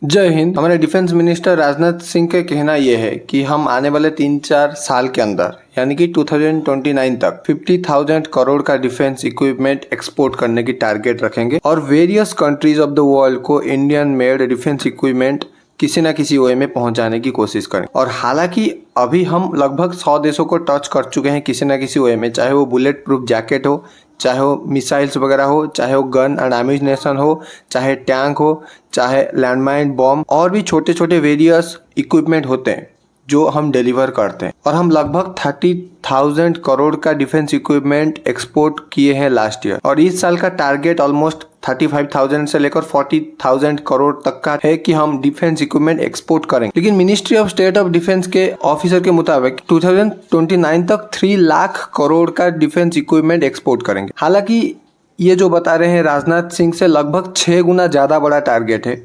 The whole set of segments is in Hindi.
जय हिंद। हमारे डिफेंस मिनिस्टर राजनाथ सिंह का कहना यह है कि हम आने वाले 3-4 साल के अंदर यानी कि 2029 तक 50,000 करोड़ का डिफेंस इक्विपमेंट एक्सपोर्ट करने की टारगेट रखेंगे और various countries of the world को इंडियन मेड डिफेंस इक्विपमेंट किसी ना किसी वे में पहुंचाने की कोशिश करें। और हालांकि अभी हम लगभग 100 देशों को टच कर चुके हैं किसी ना किसी वे में, चाहे वो बुलेट प्रूफ जैकेट हो, चाहे वो मिसाइल्स वगैरह हो, चाहे वो गन एंड एम्यूनेशन हो, चाहे टैंक हो, चाहे लैंडमाइन बॉम्ब और भी छोटे छोटे वेरियस इक्विपमेंट होते हैं जो हम डिलीवर करते हैं। और हम लगभग 30,000 करोड़ का डिफेंस इक्विपमेंट एक्सपोर्ट किए हैं लास्ट ईयर और इस साल का टारगेट ऑलमोस्ट 35,000 से लेकर 40,000 करोड़ तक का है कि हम डिफेंस इक्विपमेंट एक्सपोर्ट करेंगे। लेकिन ministry of state of defence के ऑफिसर के मुताबिक 2029 तक 3 लाख करोड़ का डिफेंस इक्विपमेंट एक्सपोर्ट करेंगे। हालांकि ये जो बता रहे हैं राजनाथ सिंह से लगभग 6 गुना ज़्यादा बड़ा टारगेट है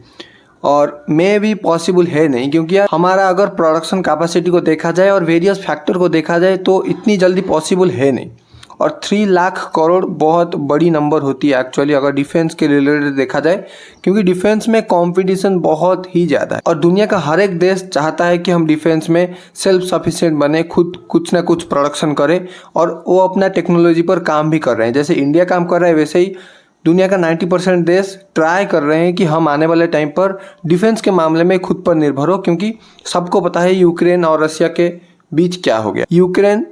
और मे भी पॉसिबल है नहीं, क्योंकि यार हमारा अगर प्रोडक्शन कैपेसिटी को देखा जाए और वेरियस फैक्टर को देखा जाए तो इतनी जल्दी पॉसिबल है नहीं। और 3 लाख करोड़ बहुत बड़ी नंबर होती है एक्चुअली अगर डिफेंस के रिलेटेड देखा जाए, क्योंकि डिफेंस में कंपटीशन बहुत ही ज़्यादा है और दुनिया का हर एक देश चाहता है कि हम डिफेंस में सेल्फ सफिशिएंट बने, खुद कुछ ना कुछ प्रोडक्शन करें और वो अपना टेक्नोलॉजी पर काम भी कर रहे हैं। जैसे इंडिया काम कर रहा है वैसे ही दुनिया का 90% देश ट्राई कर रहे हैं कि हम आने वाले टाइम पर डिफेंस के मामले में खुद पर निर्भर हो, क्योंकि सबको पता है यूक्रेन और रशिया के बीच क्या हो गया। यूक्रेन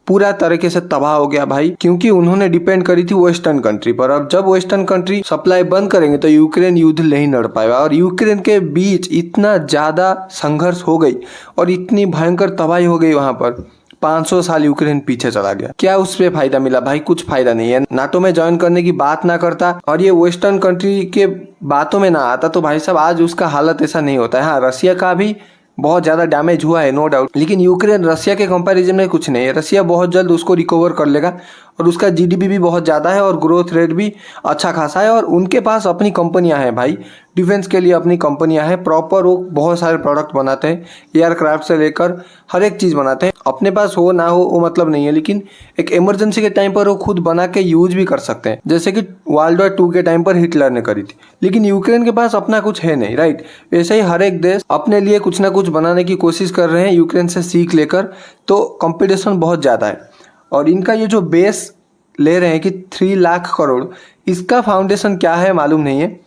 पूरा तरीके से तबाह हो गया भाई, क्योंकि उन्होंने डिपेंड करी थी वेस्टर्न कंट्री पर। अब जब वेस्टर्न कंट्री सप्लाई बंद करेंगे तो यूक्रेन युद्ध नहीं लड़ पाएगा और यूक्रेन के बीच इतना ज़्यादा संघर्ष हो गई और इतनी भयंकर तबाही हो गई वहाँ पर 500 साल यूक्रेन पीछे चला गया। क्या उससे फायदा मिला भाई? कुछ फायदा नहीं है। नाटो में ज्वाइन करने की बात ना करता और ये वेस्टर्न कंट्री के बातों में ना आता तो भाई साहब आज उसका हालत ऐसा नहीं होता है। हाँ, रशिया का भी बहुत ज़्यादा डैमेज हुआ है नो डाउट, लेकिन यूक्रेन रशिया के कंपैरिजन में कुछ नहीं है। रशिया बहुत जल्द उसको रिकवर कर लेगा और उसका जीडीपी भी बहुत ज़्यादा है और ग्रोथ रेट भी अच्छा खासा है और उनके पास अपनी कंपनियां हैं भाई, डिफेंस के लिए अपनी कंपनियां हैं प्रॉपर। वो बहुत सारे प्रोडक्ट बनाते हैं, एयरक्राफ्ट से लेकर हर एक चीज़ बनाते हैं। अपने पास हो ना हो वो मतलब नहीं है, लेकिन एक इमरजेंसी के टाइम पर वो खुद बना के यूज भी कर सकते हैं, जैसे कि वर्ल्ड वॉर 2 के टाइम पर हिटलर ने करी थी। लेकिन यूक्रेन के पास अपना कुछ है नहीं, राइट? वैसे ही हर एक देश अपने लिए कुछ ना कुछ बनाने की कोशिश कर रहे हैं यूक्रेन से सीख लेकर, तो कंपटीशन बहुत ज़्यादा है। और इनका ये जो बेस ले रहे हैं कि 3 लाख करोड़, इसका फाउंडेशन क्या है मालूम नहीं है।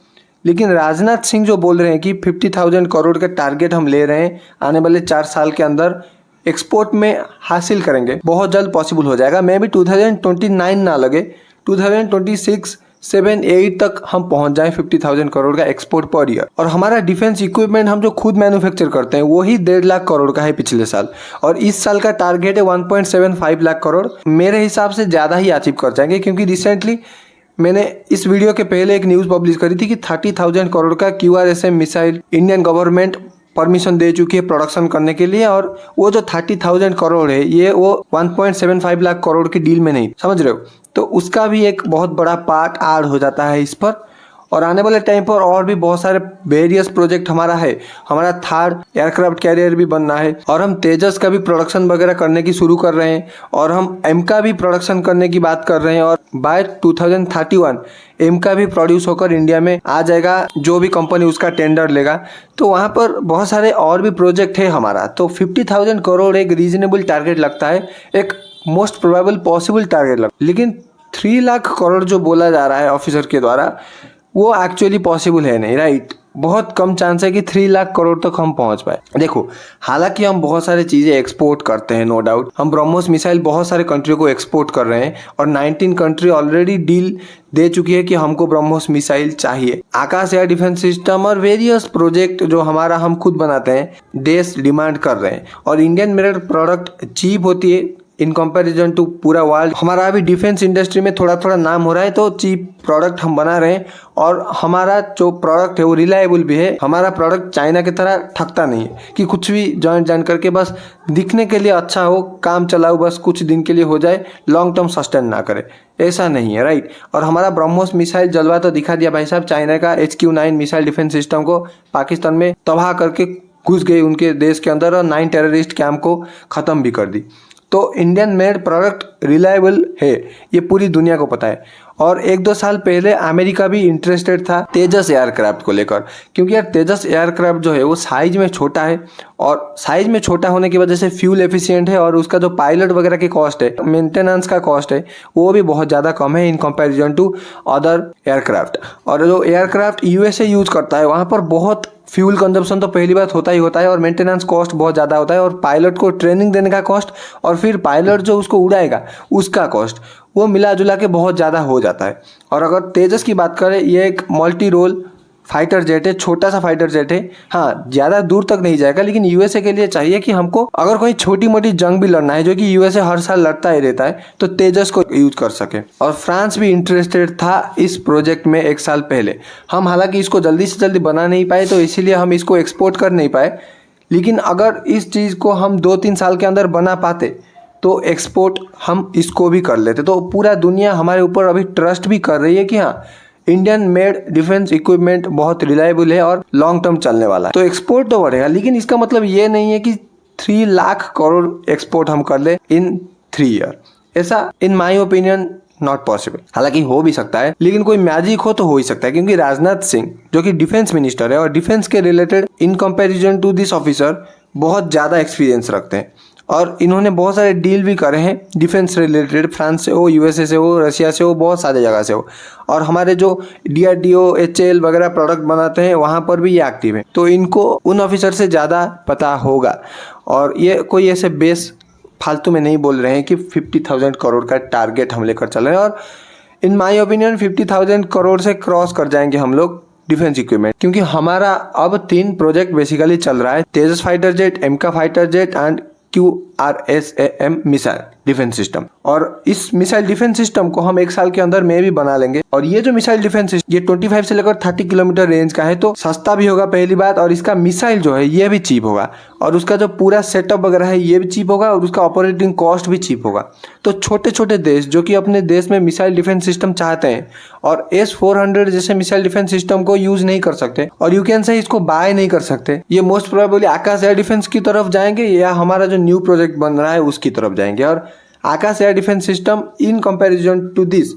लेकिन राजनाथ सिंह जो बोल रहे हैं कि 50,000 करोड़ का टारगेट हम ले रहे हैं आने वाले 4 साल के अंदर एक्सपोर्ट में हासिल करेंगे, बहुत जल्द पॉसिबल हो जाएगा। मैं भी 2029 ना लगे, 2026, 7, 8 तक हम पहुंच जाएं 50,000 करोड़ का एक्सपोर्ट पर ईयर। और हमारा डिफेंस इक्विपमेंट हम जो खुद मैन्युफैक्चर करते हैं वही 1.5 लाख करोड़ का है पिछले साल, और इस साल का टारगेट है 1.75 लाख करोड़। मेरे हिसाब से ज़्यादा ही अचीव कर जाएंगे, क्योंकि रिसेंटली मैंने इस वीडियो के पहले एक न्यूज़ पब्लिश करी थी कि 30,000 करोड़ का QRSM missile Indian government permission दे चुकी है प्रोडक्शन करने के लिए। और वो जो 30,000 करोड़ है ये वो 1.75 लाख करोड़ की डील में नहीं, समझ रहे हो? तो उसका भी एक बहुत बड़ा पार्ट ऐड हो जाता है इस पर। और आने वाले टाइम पर और भी बहुत सारे वेरियस प्रोजेक्ट हमारा है। हमारा थर्ड एयरक्राफ्ट कैरियर भी बनना है और हम तेजस का भी प्रोडक्शन वगैरह करने की शुरू कर रहे हैं और हम एम का भी प्रोडक्शन करने की बात कर रहे हैं। और बाय 2031 एम का भी प्रोड्यूस होकर इंडिया में आ जाएगा, जो भी कंपनी उसका टेंडर लेगा। तो वहाँ पर बहुत सारे और भी प्रोजेक्ट है हमारा। तो 50,000 करोड़ एक रीजनेबल टारगेट लगता है, एक मोस्ट प्रोबेबल पॉसिबल टारगेट लगता है। लेकिन 3 लाख करोड़ जो बोला जा रहा है ऑफिसर के द्वारा वो एक्चुअली पॉसिबल है नहीं, राइट? बहुत कम चांस है कि 3 लाख करोड़ तक हम पहुंच पाए। देखो, हालांकि हम बहुत सारी चीज़ें एक्सपोर्ट करते हैं नो डाउट। हम ब्रह्मोस मिसाइल बहुत सारे कंट्री को एक्सपोर्ट कर रहे हैं और 19 कंट्री ऑलरेडी डील दे चुकी है कि हमको ब्रह्मोस मिसाइल चाहिए। आकाश एयर डिफेंस सिस्टम और वेरियस प्रोजेक्ट जो हमारा हम खुद बनाते हैं देश डिमांड कर रहे हैं। और इंडियन मेड प्रोडक्ट चीप होती है इन कंपैरिजन टू पूरा वर्ल्ड। हमारा अभी डिफेंस इंडस्ट्री में थोड़ा थोड़ा नाम हो रहा है, तो चीप प्रोडक्ट हम बना रहे हैं और हमारा जो प्रोडक्ट है वो रिलायबल भी है। हमारा प्रोडक्ट चाइना की तरह ठगता नहीं है कि कुछ भी जॉइन करके बस दिखने के लिए अच्छा हो, काम चलाओ, बस कुछ दिन के लिए हो जाए, लॉन्ग टर्म सस्टेन ना करे, ऐसा नहीं है, राइट? और हमारा ब्रह्मोस मिसाइल जलवा तो दिखा दिया भाई साहब। चाइना का HQ-9 मिसाइल डिफेंस सिस्टम को पाकिस्तान में तबाह करके घुस गई उनके देश के अंदर और 9 टेररिस्ट कैंप को ख़त्म भी कर दी। तो इंडियन मेड प्रोडक्ट रिलायबल है, ये पूरी दुनिया को पता है। और 1-2 साल पहले अमेरिका भी इंटरेस्टेड था तेजस एयरक्राफ्ट को लेकर, क्योंकि यार तेजस एयरक्राफ्ट जो है वो साइज में छोटा है, और साइज में छोटा होने की वजह से फ्यूल एफिशिएंट है, और उसका जो पायलट वगैरह की कॉस्ट है, मेंटेनेंस का कॉस्ट है, वो भी बहुत ज़्यादा कम है in comparison to other aircraft. और जो एयरक्राफ्ट यूएसए यूज करता है वहाँ पर बहुत फ्यूल कंजप्शन तो पहली बात होता ही होता है, और मेंटेनेंस कॉस्ट बहुत ज़्यादा होता है, और पायलट को ट्रेनिंग देने का कॉस्ट, और फिर पायलट जो उसको उड़ाएगा उसका कॉस्ट, वो मिला जुला के बहुत ज़्यादा हो जाता है। और अगर तेजस की बात करें, ये एक मल्टी रोल फाइटर जेट है, छोटा सा फाइटर जेट है। हाँ, ज़्यादा दूर तक नहीं जाएगा, लेकिन यूएसए के लिए चाहिए कि हमको अगर कोई छोटी मोटी जंग भी लड़ना है, जो कि यूएसए हर साल लड़ता ही रहता है, तो तेजस को यूज कर सके। और फ्रांस भी इंटरेस्टेड था इस प्रोजेक्ट में 1 साल पहले। हम हालांकि इसको जल्दी से जल्दी बना नहीं पाए, तो इसीलिए हम इसको एक्सपोर्ट कर नहीं पाए, लेकिन अगर इस चीज़ को हम 2-3 साल के अंदर बना पाते तो एक्सपोर्ट हम इसको भी कर लेते। तो पूरा दुनिया हमारे ऊपर अभी ट्रस्ट भी कर रही है कि हाँ, इंडियन मेड डिफेंस इक्विपमेंट बहुत रिलायबल है और लॉन्ग टर्म चलने वाला है। तो एक्सपोर्ट तो बढ़ेगा, लेकिन इसका मतलब ये नहीं है कि 3 लाख करोड़ एक्सपोर्ट हम कर ले इन 3 ईयर। ऐसा इन माई ओपिनियन नॉट पॉसिबल। हालांकि हो भी सकता है, लेकिन कोई मैजिक हो तो हो ही सकता है, क्योंकि राजनाथ सिंह जो कि डिफेंस मिनिस्टर है और डिफेंस के related in comparison to this officer बहुत ज़्यादा एक्सपीरियंस रखते हैं, और इन्होंने बहुत सारे डील भी करे हैं डिफेंस रिलेटेड, फ्रांस से हो, यूएसए से हो, रशिया से हो, बहुत सारे जगह से हो। और हमारे जो डीआरडीओ, एचएएल वगैरह प्रोडक्ट बनाते हैं वहाँ पर भी ये एक्टिव है, तो इनको उन ऑफिसर से ज़्यादा पता होगा। और ये कोई ऐसे बेस फालतू में नहीं बोल रहे हैं कि 50,000 करोड़ का टारगेट हम लेकर चल रहे हैं। और इन माई ओपिनियन 50,000 करोड़ से क्रॉस कर जाएंगे हम लोग डिफेंस इक्विपमेंट, क्योंकि हमारा अब 3 प्रोजेक्ट बेसिकली चल रहा है, Tejas fighter jet, AMCA fighter jet and QRSAM missile defence system. और इस मिसाइल डिफेंस सिस्टम को हम 1 साल के अंदर में भी बना लेंगे। और ये जो मिसाइल डिफेंस सिस्टम, ये 25 से लेकर 30 किलोमीटर रेंज का है, तो सस्ता भी होगा पहली बात, और इसका मिसाइल जो है ये भी चीप होगा, और उसका जो पूरा सेटअप वगैरह है ये भी चीप होगा, और उसका ऑपरेटिंग कॉस्ट भी चीप होगा। तो छोटे छोटे देश जो कि अपने देश में मिसाइल डिफेंस सिस्टम चाहते हैं और S-400 जैसे मिसाइल डिफेंस सिस्टम को यूज नहीं कर सकते, और यू कैन से इसको बाय नहीं कर सकते, ये मोस्ट प्रोबेबली आकाश एयर डिफेंस की तरफ जाएंगे, या हमारा जो न्यू प्रोजेक्ट बन रहा है उसकी तरफ जाएंगे। और Akash air defence system in comparison to this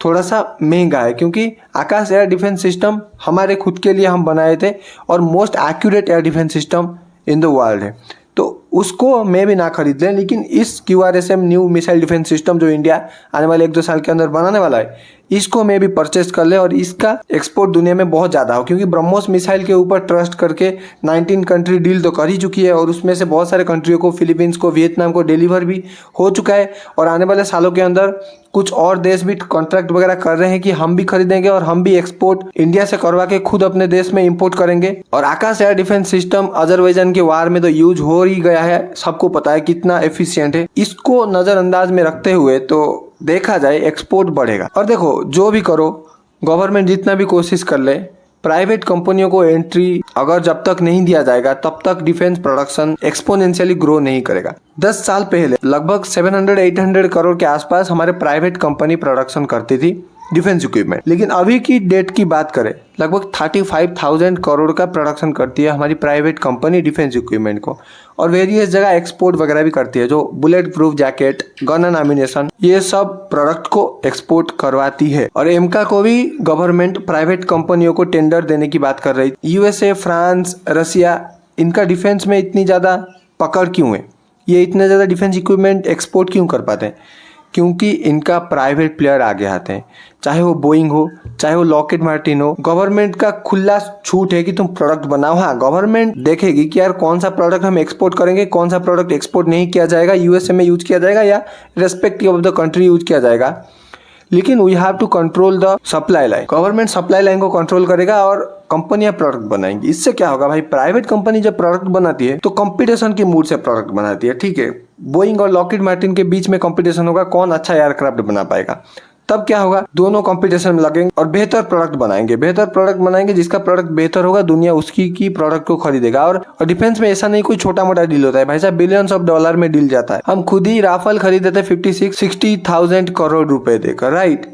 थोड़ा सा महंगा है, क्योंकि आकाश एयर डिफेंस सिस्टम हमारे खुद के लिए हम बनाए थे, और most accurate air defence system in the world है, तो उसको मैं भी ना खरीद लें। लेकिन इस QRSAM new missile defence system जो इंडिया आने वाले 1-2 साल के अंदर बनाने वाला है, इसको मैं भी परचेस कर ले, और इसका एक्सपोर्ट दुनिया में बहुत ज़्यादा हो, क्योंकि ब्रह्मोस मिसाइल के ऊपर ट्रस्ट करके 19 कंट्री डील तो कर ही चुकी है, और उसमें से बहुत सारे कंट्रियों को, फिलीपींस को, वियतनाम को डिलीवर भी हो चुका है, और आने वाले सालों के अंदर कुछ और देश भी कॉन्ट्रैक्ट वगैरह कर रहे हैं कि हम भी खरीदेंगे और हम भी एक्सपोर्ट इंडिया से करवा के खुद अपने देश में इंपोर्ट करेंगे। और Akash air defence system Azerbaijan के वार में तो यूज हो ही गया है, सबको पता है कितना एफिशिएंट है। इसको नज़रअंदाज में रखते हुए तो देखा जाए एक्सपोर्ट बढ़ेगा। और देखो, जो भी करो, गवर्नमेंट जितना भी कोशिश कर ले, प्राइवेट कंपनियों को एंट्री अगर जब तक नहीं दिया जाएगा तब तक डिफेंस प्रोडक्शन एक्सपोनेंशियली ग्रो नहीं करेगा। 10 साल पहले लगभग 700-800 करोड़ के आसपास हमारे प्राइवेट कंपनी प्रोडक्शन करती थी डिफेंस इक्विपमेंट, लेकिन अभी की डेट की बात करें, लगभग 35,000 करोड़ का प्रोडक्शन करती है हमारी प्राइवेट कंपनी डिफेंस इक्विपमेंट को, और वेरियस जगह एक्सपोर्ट वगैरह भी करती है, जो bullet proof jacket, gun and ammunition, ये सब प्रोडक्ट को एक्सपोर्ट करवाती है। और एमका को भी गवर्नमेंट प्राइवेट कंपनियों को टेंडर देने की बात कर रही। यूएसए, फ्रांस, रशिया, इनका डिफेंस में इतनी ज़्यादा पकड़ क्यों है, ये इतने ज़्यादा डिफेंस इक्विपमेंट एक्सपोर्ट क्यों कर पाते हैं? क्योंकि इनका प्राइवेट प्लेयर आगे आते हैं, चाहे वो बोइंग हो, चाहे वो लॉकहीड मार्टिन हो। गवर्नमेंट का खुला छूट है कि तुम प्रोडक्ट बनाओ। हाँ, गवर्नमेंट देखेगी कि यार कौन सा प्रोडक्ट हम एक्सपोर्ट करेंगे, कौन सा प्रोडक्ट एक्सपोर्ट नहीं किया जाएगा, यूएसए में यूज किया जाएगा या respective of the country use किया जाएगा। लेकिन we have to control the supply line. Government supply line को कंट्रोल करेगा और कंपनियां प्रोडक्ट बनाएंगी। इससे क्या होगा भाई, प्राइवेट कंपनी जब प्रोडक्ट बनाती है तो कंपटीशन की मूड से प्रोडक्ट बनाती है। ठीक है, बोइंग और लॉकहीड मार्टिन के बीच में कंपटीशन होगा, कौन अच्छा एयरक्राफ्ट बना पाएगा। तब क्या होगा, दोनों कंपटीशन में लगेंगे और बेहतर प्रोडक्ट बनाएंगे। बेहतर प्रोडक्ट बनाएंगे, जिसका प्रोडक्ट बेहतर होगा दुनिया उसकी की प्रोडक्ट को खरीदेगा। और डिफेंस में ऐसा नहीं कोई छोटा मोटा डील होता है भाई साहब, बिलियंस ऑफ डॉलर में डील जाता है। हम खुद ही राफेल खरीदे थे 56-60,000 करोड़ रुपए देकर, राइट,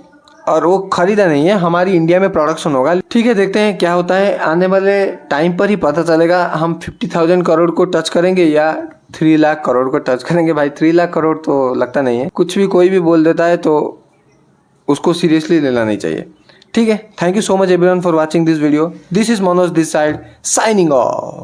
और वो खरीदा नहीं है, हमारी इंडिया में प्रोडक्शन होगा। ठीक है, देखते हैं क्या होता है, आने वाले टाइम पर ही पता चलेगा। हम 50,000 करोड़ को टच करेंगे या 3 लाख करोड़ को टच करेंगे। भाई 3 लाख करोड़ तो लगता नहीं है, कुछ भी कोई भी बोल देता है तो उसको सीरियसली लेना नहीं चाहिए। ठीक है, thank you so much everyone for watching this video. This is Manoj this side signing off.